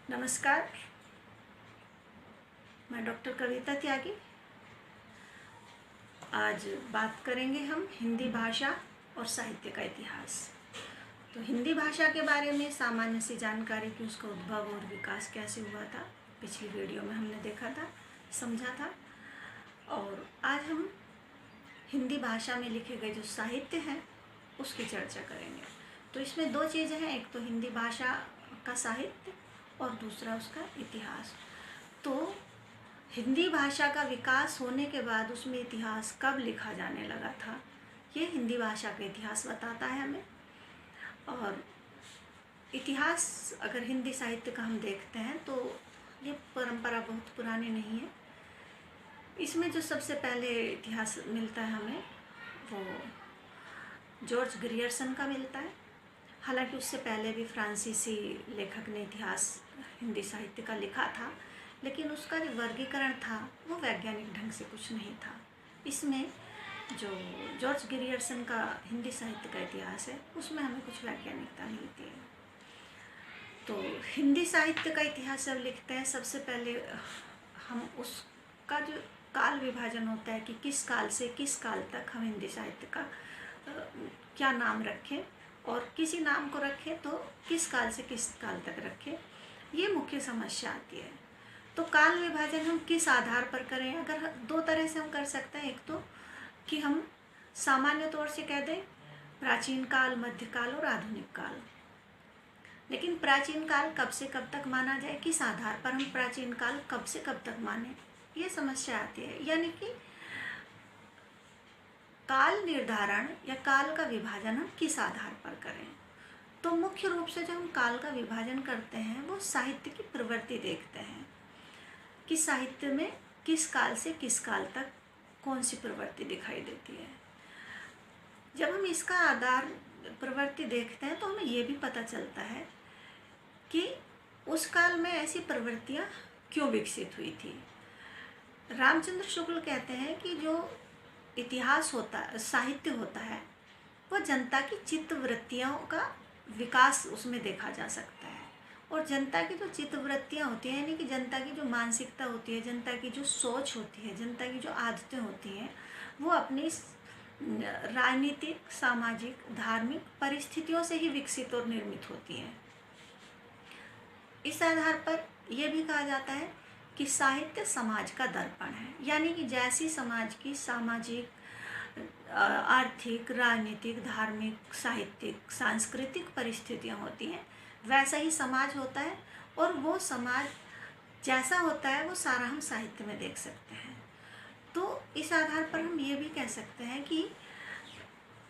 नमस्कार, मैं डॉक्टर कविता त्यागी। आज बात करेंगे हम हिंदी भाषा और साहित्य का इतिहास। तो हिंदी भाषा के बारे में सामान्य सी जानकारी कि उसका उद्भव और विकास कैसे हुआ था, पिछली वीडियो में हमने देखा था, समझा था। और आज हम हिंदी भाषा में लिखे गए जो साहित्य हैं उसकी चर्चा करेंगे। तो इसमें दो चीज़ें हैं, एक तो हिंदी भाषा का साहित्य और दूसरा उसका इतिहास। तो हिंदी भाषा का विकास होने के बाद उसमें इतिहास कब लिखा जाने लगा था, ये हिंदी भाषा का इतिहास बताता है हमें। और इतिहास अगर हिंदी साहित्य का हम देखते हैं तो ये परंपरा बहुत पुरानी नहीं है। इसमें जो सबसे पहले इतिहास मिलता है हमें वो जॉर्ज ग्रियर्सन का मिलता है। हालांकि उससे पहले भी फ्रांसीसी लेखक ने इतिहास हिंदी साहित्य का लिखा था, लेकिन उसका जो वर्गीकरण था वो वैज्ञानिक ढंग से कुछ नहीं था। इसमें जो जॉर्ज ग्रियर्सन का हिंदी साहित्य का इतिहास है उसमें हमें कुछ वैज्ञानिकता मिलती है। तो हिंदी साहित्य का इतिहास जब लिखते हैं सबसे पहले हम उसका जो काल विभाजन होता है कि किस काल से किस काल तक हम हिंदी साहित्य का क्या नाम रखें और किसी नाम को रखें तो किस काल से किस काल तक रखें, ये मुख्य समस्या आती है। तो काल विभाजन हम किस आधार पर करें, अगर दो तरह से हम कर सकते हैं। एक तो कि हम सामान्य तौर से कह दें प्राचीन काल, मध्यकाल और आधुनिक काल। लेकिन प्राचीन काल कब से कब तक माना जाए, किस आधार पर हम प्राचीन काल कब से कब तक माने, ये समस्या आती है। यानी कि काल निर्धारण या काल का विभाजन हम किस आधार पर करें। तो मुख्य रूप से जो हम काल का विभाजन करते हैं वो साहित्य की प्रवृत्ति देखते हैं कि साहित्य में किस काल से किस काल तक कौन सी प्रवृत्ति दिखाई देती है। जब हम इसका आधार प्रवृत्ति देखते हैं तो हमें ये भी पता चलता है कि उस काल में ऐसी प्रवृत्तियाँ क्यों विकसित हुई थी। रामचंद्र शुक्ल कहते हैं कि जो इतिहास होता है, साहित्य होता है, वो जनता की चित्तवृत्तियों का विकास उसमें देखा जा सकता है। और जनता की जो चित्तवृत्तियाँ होती हैं, यानी कि जनता की जो मानसिकता होती है, जनता की जो सोच होती है, जनता की जो आदतें होती हैं, वो अपनी राजनीतिक, सामाजिक, धार्मिक परिस्थितियों से ही विकसित और निर्मित होती हैं। इस आधार पर यह भी कहा जाता है कि साहित्य समाज का दर्पण है। यानी कि जैसी समाज की सामाजिक, आर्थिक, राजनीतिक, धार्मिक, साहित्यिक, सांस्कृतिक परिस्थितियाँ होती हैं, वैसा ही समाज होता है। और वो समाज जैसा होता है वो सारा हम साहित्य में देख सकते हैं। तो इस आधार पर हम ये भी कह सकते हैं कि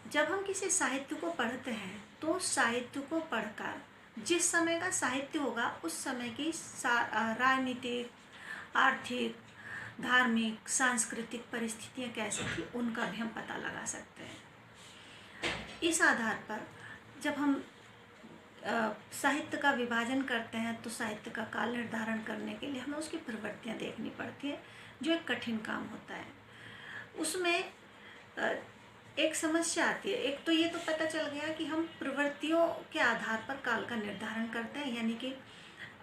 जब हम किसी साहित्य को पढ़ते हैं तो साहित्य को पढ़कर जिस समय का साहित्य होगा उस समय की राजनीतिक, आर्थिक, धार्मिक, सांस्कृतिक परिस्थितियाँ कैसी थी उनका भी हम पता लगा सकते हैं। इस आधार पर जब हम साहित्य का विभाजन करते हैं तो साहित्य का काल निर्धारण करने के लिए हमें उसकी प्रवृत्तियाँ देखनी पड़ती है, जो एक कठिन काम होता है। उसमें एक समस्या आती है। एक तो ये तो पता चल गया कि हम प्रवृत्तियों के आधार पर काल का निर्धारण करते हैं। यानी कि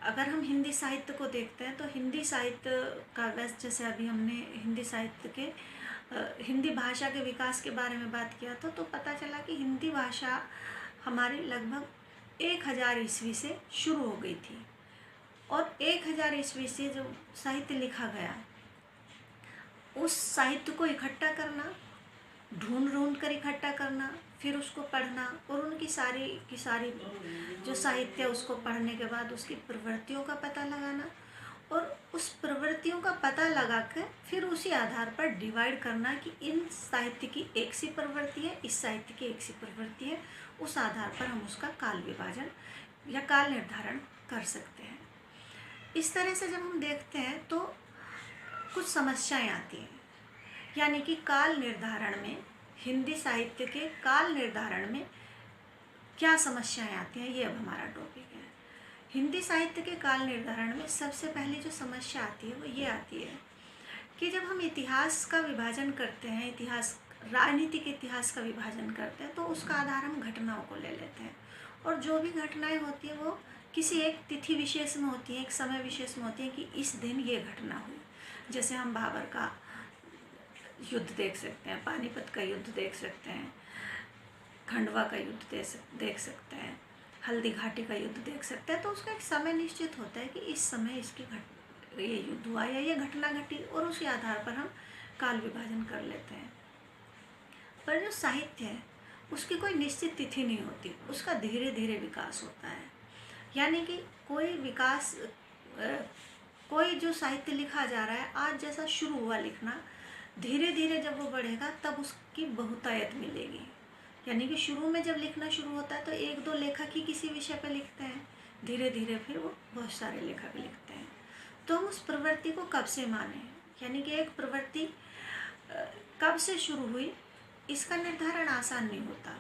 अगर हम हिंदी साहित्य को देखते हैं तो हिंदी साहित्य का वैसे, जैसे अभी हमने हिंदी साहित्य के हिंदी भाषा के विकास के बारे में बात किया था, तो पता चला कि हिंदी भाषा हमारी लगभग 1000 ईस्वी से शुरू हो गई थी। और 1000 ईस्वी से जो साहित्य लिखा गया, उस साहित्य को इकट्ठा करना, ढूंढ कर इकट्ठा करना, फिर उसको पढ़ना और उनकी सारी जो साहित्य है उसको पढ़ने के बाद उसकी प्रवृत्तियों का पता लगाना और उस प्रवृत्तियों का पता लगाकर फिर उसी आधार पर डिवाइड करना कि इन साहित्य की एक सी प्रवृत्ति है, इस साहित्य की एक सी प्रवृत्ति है। उस आधार पर हम उसका काल विभाजन या काल निर्धारण कर सकते हैं। इस तरह से जब हम देखते हैं तो कुछ समस्याएं आती हैं। यानी कि काल निर्धारण में, हिंदी साहित्य के काल निर्धारण में क्या समस्याएं आती हैं, ये अब हमारा टॉपिक है। हिंदी साहित्य के काल निर्धारण में सबसे पहली जो समस्या आती है वो ये आती है कि जब हम इतिहास का विभाजन करते हैं, इतिहास, राजनीतिक इतिहास का विभाजन करते हैं, तो उसका आधार हम घटनाओं को ले लेते हैं। और जो भी घटनाएं होती हैं वो किसी एक तिथि विशेष में होती है, एक समय विशेष में होती है कि इस दिन ये घटना हुई। जैसे हम बाबर का युद्ध देख सकते हैं, पानीपत का युद्ध देख सकते हैं, खंडवा का युद्ध देख सकते हैं, हल्दी घाटी का युद्ध देख सकते हैं। तो उसका एक समय निश्चित होता है कि इस समय ये युद्ध हुआ या ये घटना घटी, और उसी आधार पर हम काल विभाजन कर लेते हैं। पर जो साहित्य है उसकी कोई निश्चित तिथि नहीं होती, उसका धीरे धीरे विकास होता है। यानी कि कोई जो साहित्य लिखा जा रहा है, आज जैसा शुरू हुआ लिखना, धीरे धीरे जब वो बढ़ेगा तब उसकी बहुतायत मिलेगी। यानी कि शुरू में जब लिखना शुरू होता है तो एक दो लेखक ही किसी विषय पर लिखते हैं, धीरे धीरे फिर वो बहुत सारे लेखक लिखते हैं। तो हम उस प्रवृत्ति को कब से माने, यानी कि एक प्रवृत्ति कब से शुरू हुई, इसका निर्धारण आसान नहीं होता।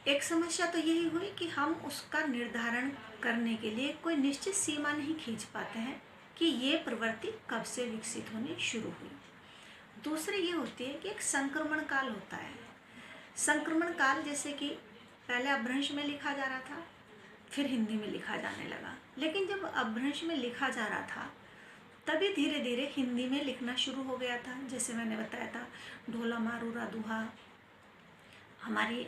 एक समस्या तो यही हुई कि हम उसका निर्धारण करने के लिए कोई निश्चित सीमा नहीं खींच पाते हैं कि ये प्रवृत्ति कब से विकसित होनी शुरू हुई। दूसरी ये होती है कि एक संक्रमण काल होता है। संक्रमण काल जैसे कि पहले अपभ्रंश में लिखा जा रहा था, फिर हिंदी में लिखा जाने लगा। लेकिन जब अपभ्रंश में लिखा जा रहा था तभी धीरे धीरे हिंदी में लिखना शुरू हो गया था। जैसे मैंने बताया था, ढोला मारूरा दुहा, हमारी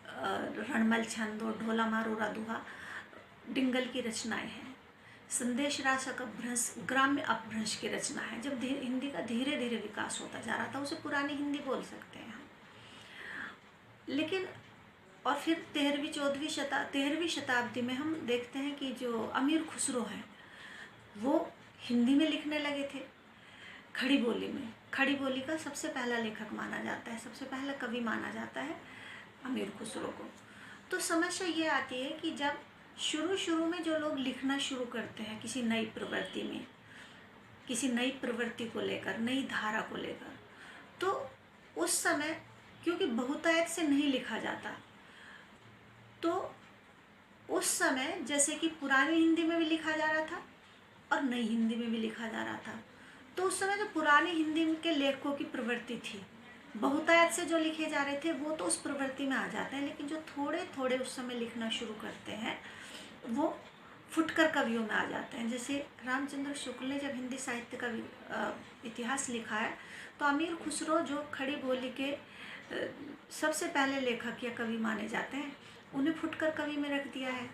रणमल छंद और ढोला मारूरा दुहा डिंगल की रचनाएं हैं। संदेश राशक अपभ्रंश ग्राम्य अपभ्रंश की रचना है। जब हिंदी का धीरे धीरे विकास होता जा रहा था, उसे पुरानी हिंदी बोल सकते हैं हम। लेकिन और फिर 13वीं शताब्दी में हम देखते हैं कि जो अमीर खुसरो हैं वो हिंदी में लिखने लगे थे, खड़ी बोली में। खड़ी बोली का सबसे पहला लेखक माना जाता है, सबसे पहला कवि माना जाता है अमीर खुसरो को। तो समस्या ये आती है कि जब शुरू में जो लोग लिखना शुरू करते हैं किसी नई प्रवृत्ति में, किसी नई प्रवृत्ति को लेकर, नई धारा को लेकर, तो उस समय क्योंकि बहुतायत से नहीं लिखा जाता, तो उस समय जैसे कि पुरानी हिंदी में भी लिखा जा रहा था और नई हिंदी में भी लिखा जा रहा था, तो उस समय जो पुरानी हिंदी के लेखकों की प्रवृत्ति थी, बहुतायत से जो लिखे जा रहे थे, वो तो उस प्रवृत्ति में आ जाते हैं। लेकिन जो थोड़े थोड़े उस समय लिखना शुरू करते हैं वो फुटकर कवियों में आ जाते हैं। जैसे रामचंद्र शुक्ल ने जब हिंदी साहित्य का इतिहास लिखा है, तो अमीर खुसरो जो खड़ी बोली के सबसे पहले लेखक या कवि माने जाते हैं, उन्हें फुटकर कवि में रख दिया है।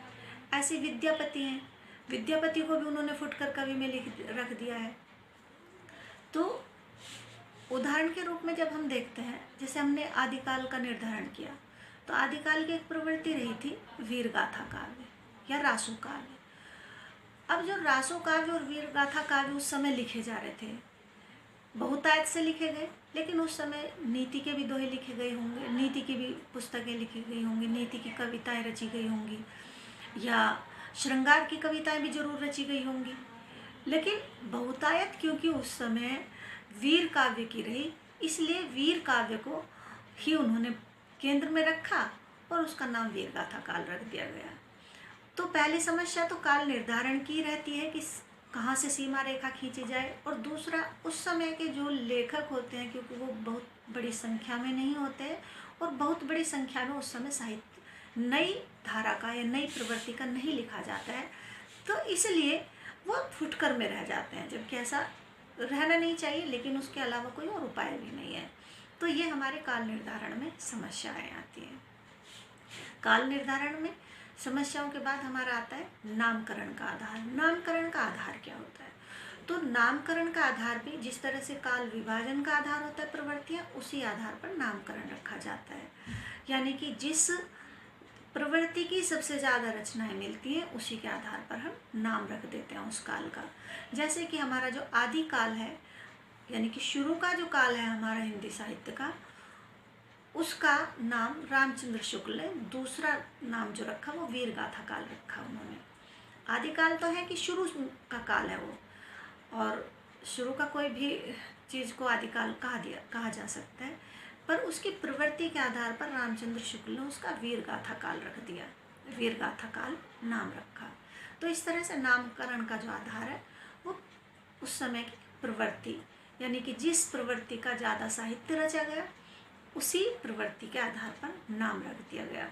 ऐसे विद्यापति हैं, विद्यापति को भी उन्होंने फुटकर कवि में रख दिया है। तो उदाहरण के रूप में जब हम देखते हैं, जैसे हमने आदिकाल का निर्धारण किया, तो आदिकाल की एक प्रवृत्ति रही थी वीर गाथा काव्य या रासो काव्य। अब जो रासो काव्य और वीर गाथा काव्य उस समय लिखे जा रहे थे, बहुतायत से लिखे गए, लेकिन उस समय नीति के भी दोहे लिखे गए होंगे, नीति की भी पुस्तकें लिखी गई होंगी, नीति की कविताएं रची गई होंगी, या श्रृंगार की कविताएं भी जरूर रची गई होंगी। लेकिन बहुतायत क्योंकि उस समय वीर काव्य की रही, इसलिए वीर काव्य को ही उन्होंने केंद्र में रखा और उसका नाम वीर गाथा काल रख दिया गया। तो पहली समस्या तो काल निर्धारण की रहती है कि कहाँ से सीमा रेखा खींची जाए, और दूसरा उस समय के जो लेखक होते हैं, क्योंकि वो बहुत बड़ी संख्या में नहीं होते और बहुत बड़ी संख्या में उस समय साहित्य नई धारा का या नई प्रवृत्ति का नहीं लिखा जाता है, तो इसलिए वो फुटकर में रह जाते हैं, जबकि ऐसा रहना नहीं चाहिए, लेकिन उसके अलावा कोई और उपाय भी नहीं है। तो ये हमारे काल निर्धारण में समस्याएं आती हैं। काल निर्धारण में समस्याओं के बाद हमारा आता है नामकरण का आधार। नामकरण का आधार क्या होता है? तो नामकरण का आधार भी जिस तरह से काल विभाजन का आधार होता है प्रवृत्तियां, उसी आधार पर नामकरण रखा जाता है। यानी कि जिस प्रवृत्ति की सबसे ज़्यादा रचनाएं मिलती हैं, उसी के आधार पर हम नाम रख देते हैं उस काल का। जैसे कि हमारा जो आदि काल है, यानी कि शुरू का जो काल है हमारा हिंदी साहित्य का, उसका नाम रामचंद्र शुक्ल ने दूसरा नाम जो रखा वो वीर गाथा काल रखा उन्होंने। आदिकाल तो है कि शुरू का काल है वो, और शुरू का कोई भी चीज़ को आदिकाल कहा जा सकता है, पर उसकी प्रवृत्ति के आधार पर रामचंद्र शुक्ल ने उसका वीर गाथा काल रख दिया, वीर गाथा काल नाम रखा। तो इस तरह से नामकरण का जो आधार है वो उस समय की प्रवृत्ति, यानी कि जिस प्रवृत्ति का ज़्यादा साहित्य रचा गया उसी प्रवृत्ति के आधार पर नाम रख दिया गया।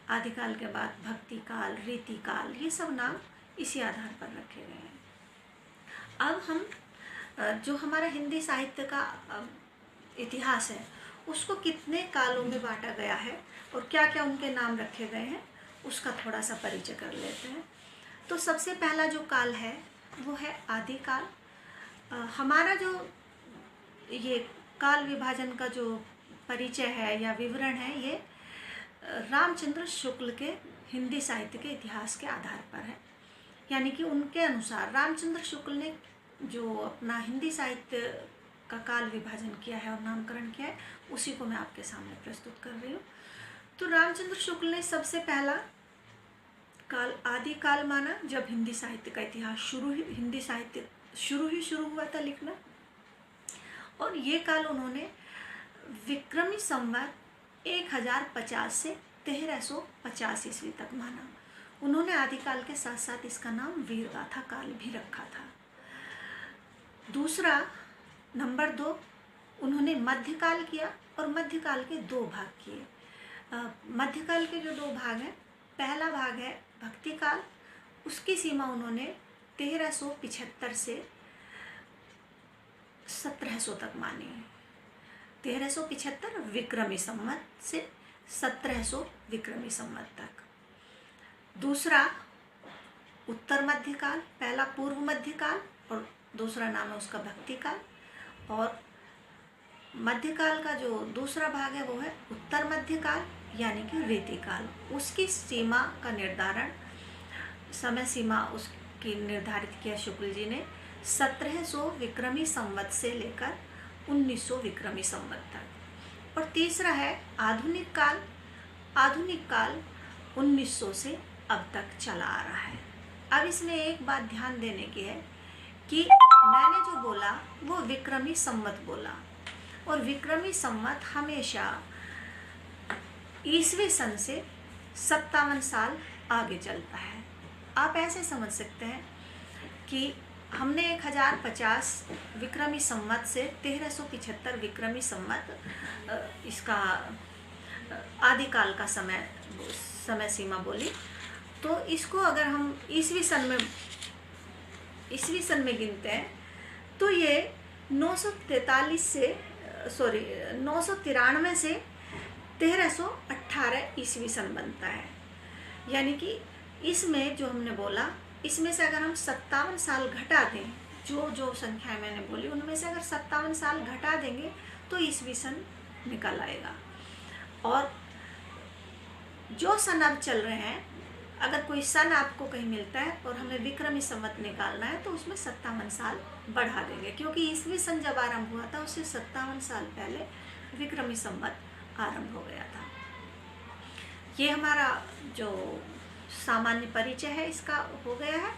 आदिकाल के बाद भक्ति काल, रीति काल, ये सब नाम इसी आधार पर रखे गए हैं। अब हम जो हमारा हिंदी साहित्य का इतिहास है उसको कितने कालों में बांटा गया है और क्या क्या उनके नाम रखे गए हैं उसका थोड़ा सा परिचय कर लेते हैं। तो सबसे पहला जो काल है वो है आदिकाल। हमारा जो ये काल विभाजन का जो परिचय है या विवरण है ये रामचंद्र शुक्ल के हिंदी साहित्य के इतिहास के आधार पर है। यानी कि उनके अनुसार रामचंद्र शुक्ल ने जो अपना हिंदी साहित्य का काल विभाजन किया है और नामकरण किया है उसी को मैं आपके सामने प्रस्तुत कर रही हूँ। तो रामचंद्र शुक्ल ने सबसे पहला काल आदिकाल माना, जब हिंदी साहित्य का इतिहास हिंदी साहित्य शुरू हुआ था लिखना। और ये काल उन्होंने विक्रमी संवत 1050 से 1350 ईस्वी तक माना। उन्होंने आदिकाल के साथ साथ इसका नाम वीरगाथा काल भी रखा था। दूसरा नंबर 2 उन्होंने मध्यकाल किया और मध्यकाल के 2 भाग किए। मध्यकाल के जो 2 भाग हैं, पहला भाग है भक्ति काल, उसकी सीमा उन्होंने 1375 से 1700 तक मानी है। 1375 विक्रमी संवत से 1700 विक्रमी संवत तक। दूसरा उत्तर मध्यकाल, पहला पूर्व मध्यकाल और दूसरा नाम है उसका भक्ति काल। और मध्यकाल का जो दूसरा भाग है वो है उत्तर मध्यकाल यानी कि रीति काल। उसकी सीमा का निर्धारण, समय सीमा उसकी निर्धारित किया शुक्ल जी ने 1700 विक्रमी संवत से लेकर 1900 विक्रमी संवत तक। और तीसरा है आधुनिक काल। आधुनिक काल 1900 से अब तक चला आ रहा है। अब इसमें एक बात ध्यान देने की है कि मैंने जो बोला वो विक्रमी संवत बोला, और विक्रमी संवत हमेशा ईसवी सन से 57 साल आगे चलता है। आप ऐसे समझ सकते हैं कि हमने 1050 विक्रमी संवत से 1375 विक्रमी संवत इसका आदिकाल का समय सीमा बोली। तो इसको अगर हम ईसवी सन में गिनते हैं तो ये 993 से 1318 ईस्वी सन बनता है। यानी कि इसमें जो हमने बोला इसमें से अगर हम 57 साल घटा दें, जो संख्याएं मैंने बोली उनमें से अगर 57 साल घटा देंगे तो ईस्वी सन निकल आएगा। और जो सन अब चल रहे हैं, अगर कोई सन आपको कहीं मिलता है और हमें विक्रमी संवत निकालना है तो उसमें 57 साल बढ़ा देंगे, क्योंकि ईस्वी सन जब आरंभ हुआ था उससे 57 साल पहले विक्रमी संवत आरंभ हो गया था। ये हमारा जो सामान्य परिचय है इसका हो गया है।